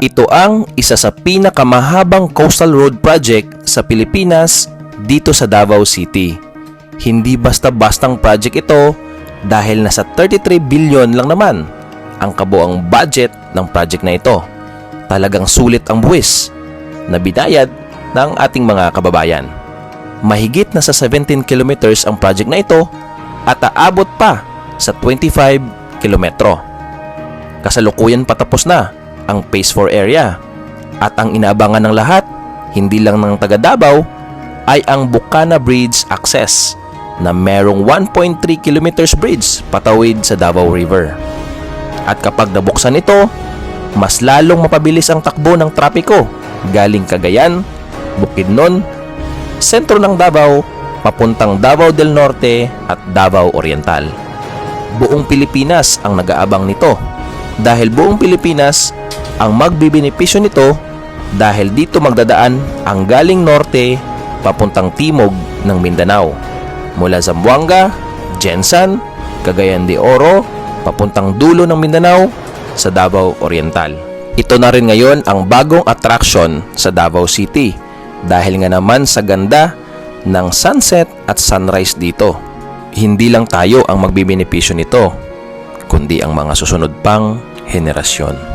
Ito ang isa sa pinakamahabang coastal road project sa Pilipinas dito sa Davao City. Hindi basta-bastang project ito dahil nasa 33 billion lang naman ang kabuang budget ng project na ito. Talagang sulit ang buwis na binayad ng ating mga kababayan. Mahigit na sa 17 kilometers ang project na ito at aabot pa sa 25 kilometro. Kasalukuyan patapos na ang Phase 4 area at ang inaabangan ng lahat, hindi lang ng taga Davao, ay ang Bukana Bridge access na merong 1.3 kilometers bridge patawid sa Davao River. At kapag nabuksan ito, mas lalong mapabilis ang takbo ng trapiko galing Cagayan, Bukidnon, sentro ng Davao, papuntang Davao del Norte at Davao Oriental. Buong Pilipinas ang nag-aabang nito dahil buong Pilipinas ang magbibenepisyo nito dahil dito magdadaan ang galing norte papuntang timog ng Mindanao mula Zamboanga, Jensan, Cagayan de Oro papuntang dulo ng Mindanao sa Davao Oriental. Ito na rin ngayon ang bagong attraction sa Davao City dahil nga naman sa ganda ng sunset at sunrise dito. Hindi lang tayo ang magbibenepisyo nito, kundi ang mga susunod pang henerasyon.